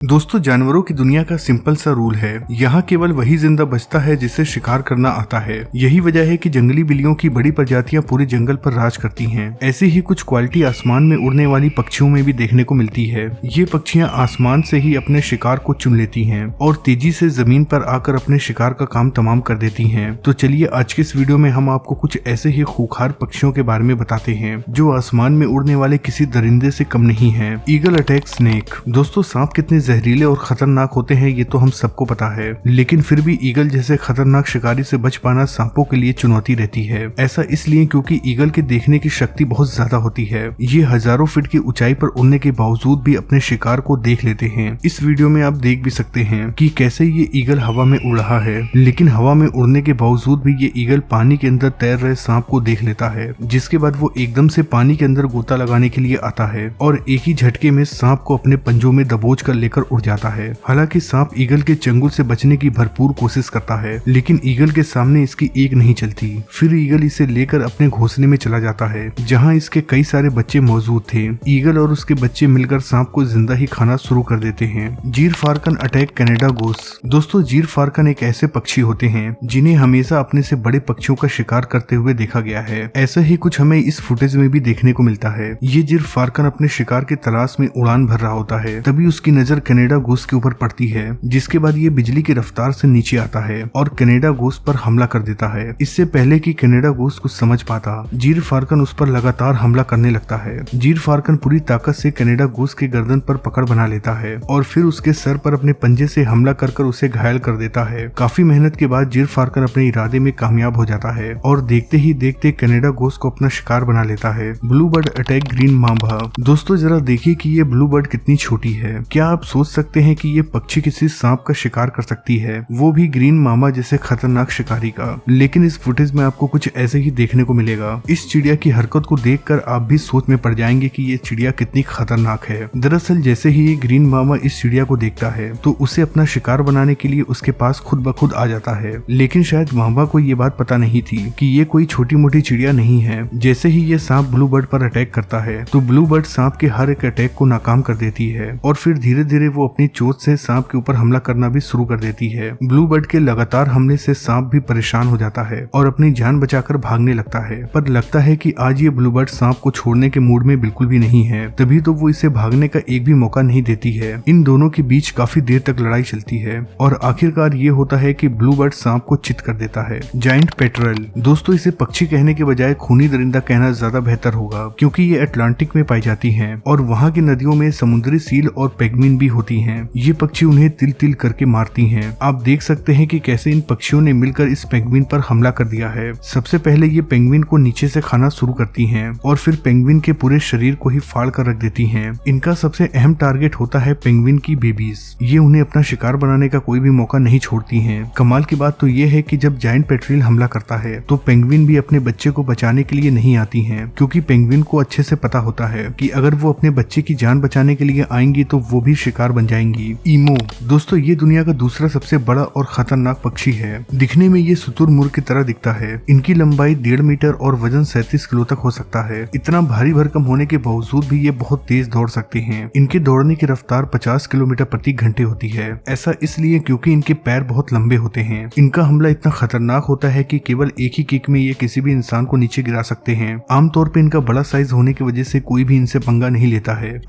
दोस्तों, जानवरों की दुनिया का सिंपल सा रूल है, यहाँ केवल वही जिंदा बचता है जिसे शिकार करना आता है। यही वजह है कि जंगली बिल्लियों की बड़ी प्रजातियां पूरे जंगल पर राज करती हैं। ऐसी ही कुछ क्वालिटी आसमान में उड़ने वाली पक्षियों में भी देखने को मिलती है। ये पक्षियां आसमान से ही अपने शिकार को चुन लेती हैं और तेजी से जमीन पर आकर अपने शिकार का काम तमाम कर देती हैं। तो चलिए आज के इस वीडियो में हम आपको कुछ ऐसे ही खूंखार पक्षियों के बारे में बताते हैं जो आसमान में उड़ने वाले किसी दरिंदे से कम नहीं है। Eagle attack snake. दोस्तों, सांप कितने जहरीले और खतरनाक होते हैं ये तो हम सबको पता है, लेकिन फिर भी ईगल जैसे खतरनाक शिकारी से बच पाना सांपों के लिए चुनौती रहती है। ऐसा इसलिए क्योंकि ईगल के देखने की शक्ति बहुत ज्यादा होती है। ये हजारों फीट की ऊंचाई पर उड़ने के बावजूद भी अपने शिकार को देख लेते हैं। इस वीडियो में आप देख भी सकते हैं कि कैसे ये ईगल हवा में उड़ रहा है, लेकिन हवा में उड़ने के बावजूद भी ये ईगल पानी के अंदर तैर रहे सांप को देख लेता है, जिसके बाद वो एकदम से पानी के अंदर गोता लगाने के लिए आता है और एक ही झटके में सांप को अपने पंजों में दबोच कर लेकर उड़ जाता है। हालांकि सांप ईगल के चंगुल से बचने की भरपूर कोशिश करता है, लेकिन ईगल के सामने इसकी एक नहीं चलती। फिर ईगल इसे लेकर अपने घोंसले में चला जाता है, जहां इसके कई सारे बच्चे मौजूद थे। ईगल और उसके बच्चे मिलकर सांप को जिंदा ही खाना शुरू कर देते हैं। जीर फारकन अटैक कनाडा गोस। दोस्तों, जीर फारकन एक ऐसे पक्षी होते हैं जिन्हें हमेशा अपने से बड़े पक्षियों का शिकार करते हुए देखा गया है। ऐसा ही कुछ हमें इस फुटेज में भी देखने को मिलता है। ये जीर फारकन अपने शिकार की तलाश में उड़ान भर रहा होता है, तभी उसकी नजर कनाडा गोस के ऊपर पड़ती है, जिसके बाद ये बिजली की रफ्तार से नीचे आता है और कनाडा गोस पर हमला कर देता है। इससे पहले कि कनाडा गोस कुछ समझ पाता, जीर फारकन उस पर लगातार हमला करने लगता है। जीर फारकन पूरी ताकत से कनाडा गोस के गर्दन पर पकड़ बना लेता है और फिर उसके सर पर अपने पंजे से हमला कर उसे घायल कर देता है। काफी मेहनत के बाद जीर फारकन अपने इरादे में कामयाब हो जाता है और देखते ही देखते कनाडा गोस को अपना शिकार बना लेता है। Blue bird attack green Mamba. दोस्तों, जरा देखिए कि ये ब्लू बर्ड कितनी छोटी है। क्या आप सोच सकते हैं कि ये पक्षी किसी सांप का शिकार कर सकती है, वो भी ग्रीन मामा जैसे खतरनाक शिकारी का। लेकिन इस फुटेज में आपको कुछ ऐसे ही देखने को मिलेगा। इस चिड़िया की हरकत को देखकर आप भी सोच में पड़ जाएंगे कि ये चिड़िया कितनी खतरनाक है। दरअसल जैसे ही ये ग्रीन मामा इस चिड़िया को देखता है तो उसे अपना शिकार बनाने के लिए उसके पास खुद ब खुद आ जाता है। लेकिन शायद मामा को ये बात पता नहीं थी कि ये कोई छोटी मोटी चिड़िया नहीं है। जैसे ही ये सांप ब्लू बर्ड पर अटैक करता है तो ब्लू बर्ड सांप के हर एक अटैक को नाकाम कर देती है और फिर धीरे धीरे वो अपनी चोंच से सांप के ऊपर हमला करना भी शुरू कर देती है। ब्लू बर्ड के लगातार हमले से सांप भी परेशान हो जाता है और अपनी जान बचाकर भागने लगता है, पर लगता है कि आज ये ब्लू बर्ड सांप को छोड़ने के मूड में बिल्कुल भी नहीं है, तभी तो वो इसे भागने का एक भी मौका नहीं देती है। इन दोनों के बीच काफी देर तक लड़ाई चलती है और आखिरकार ये होता है कि ब्लू बर्ड सांप को चित कर देता है। Giant petrol. दोस्तों, इसे पक्षी कहने के बजाय खूनी दरिंदा कहना ज्यादा बेहतर होगा, क्योंकि ये अटलांटिक में पाई जाती है और वहाँ की नदियों में समुद्री सील और पेंगुइन भी होती है। ये पक्षी उन्हें तिल तिल करके मारती हैं। आप देख सकते हैं कि कैसे इन पक्षियों ने मिलकर इस पेंगुइन पर हमला कर दिया है। सबसे पहले ये पेंगुइन को नीचे से खाना शुरू करती हैं और फिर पेंगुइन के पूरे शरीर को ही फाड़ कर रख देती हैं। इनका सबसे अहम टारगेट होता है पेंगुइन की बेबीज। ये उन्हें अपना शिकार बनाने का कोई भी मौका नहीं छोड़ती हैं। कमाल की बात तो ये है कि जब जायंट पेट्रिल हमला करता है तो पेंगुइन भी अपने बच्चे को बचाने के लिए नहीं आती हैं, क्योंकि पेंगुइन को अच्छे से पता होता है कि अगर वो अपने बच्चे की जान बचाने के लिए आएंगी तो वो भी शिकार बन जाएंगी। ईमू। दोस्तों, ये दुनिया का दूसरा सबसे बड़ा और खतरनाक पक्षी है। दिखने में ये शुतुरमुर्ग की तरह दिखता है। इनकी लंबाई 1.5 मीटर और वजन 37 किलो तक हो सकता है। इतना भारी भरकम होने के बावजूद भी ये बहुत तेज दौड़ सकते हैं। इनके दौड़ने की रफ्तार 50 किलोमीटर प्रति घंटे होती है। ऐसा इसलिए क्योंकि इनके पैर बहुत लंबे होते हैं। इनका हमला इतना खतरनाक होता है कि केवल एक ही किक में ये किसी भी इंसान को नीचे गिरा सकते हैं। आमतौर पर इनका बड़ा साइज होने की वजह से कोई भी इनसे पंगा नहीं लेता है।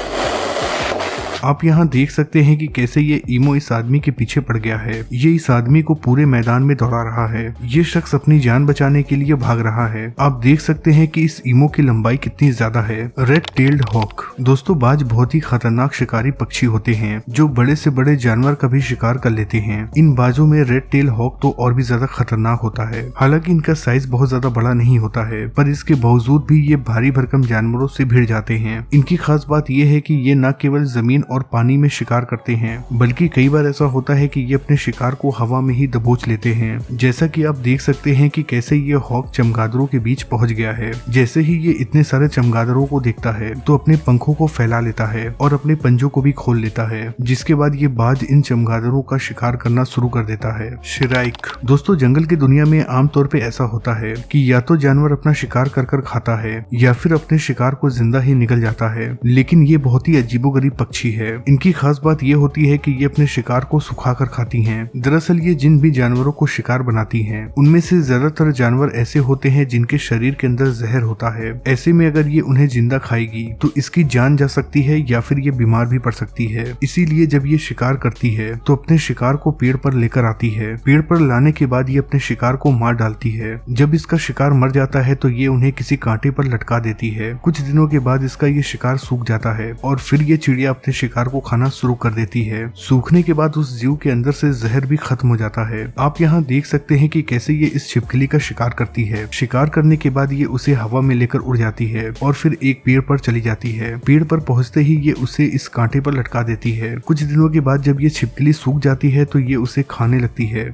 आप यहाँ देख सकते हैं कि कैसे ये ईमो इस आदमी के पीछे पड़ गया है। ये इस आदमी को पूरे मैदान में दौड़ा रहा है। ये शख्स अपनी जान बचाने के लिए भाग रहा है। आप देख सकते हैं कि इस ईमो की लंबाई कितनी ज्यादा है। Red tailed hawk. दोस्तों, बाज बहुत ही खतरनाक शिकारी पक्षी होते हैं जो बड़े से बड़े जानवर का भी शिकार कर लेते हैं। इन बाजों में रेड टेल हॉक तो और भी ज्यादा खतरनाक होता है। हालांकि इनका साइज बहुत ज्यादा बड़ा नहीं होता है, पर इसके बावजूद भी ये भारी भरकम जानवरों से भिड़ जाते हैं। इनकी खास बात यह है कि ये न केवल जमीन और पानी में शिकार करते हैं, बल्कि कई बार ऐसा होता है कि ये अपने शिकार को हवा में ही दबोच लेते हैं। जैसा कि आप देख सकते हैं कि कैसे ये हॉक चमगादड़ों के बीच पहुंच गया है। जैसे ही ये इतने सारे चमगादड़ों को देखता है तो अपने पंखों को फैला लेता है और अपने पंजों को भी खोल लेता है, जिसके बाद ये बाज इन चमगादड़ों का शिकार करना शुरू कर देता है। शिराइक। दोस्तों, जंगल की दुनिया में आमतौर पे ऐसा होता है कि या तो जानवर अपना शिकार कर खाता है या फिर अपने शिकार को जिंदा ही निकल जाता है, लेकिन ये बहुत ही अजीबोगरीब पक्षी है। है। इनकी खास बात ये होती है कि ये अपने शिकार को सुखाकर खाती हैं। दरअसल ये जिन भी जानवरों को शिकार बनाती हैं, उनमें से ज्यादातर जानवर ऐसे होते हैं जिनके शरीर के अंदर जहर होता है। ऐसे में अगर ये उन्हें जिंदा खाएगी तो इसकी जान जा सकती है या फिर ये बीमार भी पड़ सकती है। इसीलिए जब ये शिकार करती है तो अपने शिकार को पेड़ पर लेकर आती है। पेड़ पर लाने के बाद ये अपने शिकार को मार डालती है। जब इसका शिकार मर जाता है तो ये उन्हें किसी कांटे पर लटका देती है। कुछ दिनों के बाद इसका ये शिकार सूख जाता है और फिर ये चिड़िया अपने शिकार को खाना शुरू कर देती है। सूखने के बाद उस जीव के अंदर से जहर भी खत्म हो जाता है। आप यहाँ देख सकते हैं कि कैसे ये इस छिपकली का शिकार करती है। शिकार करने के बाद ये उसे हवा में लेकर उड़ जाती है और फिर एक पेड़ पर चली जाती है। पेड़ पर पहुंचते ही ये उसे इस कांटे पर लटका देती है। कुछ दिनों के बाद जब ये छिपकली सूख जाती है तो ये उसे खाने लगती है।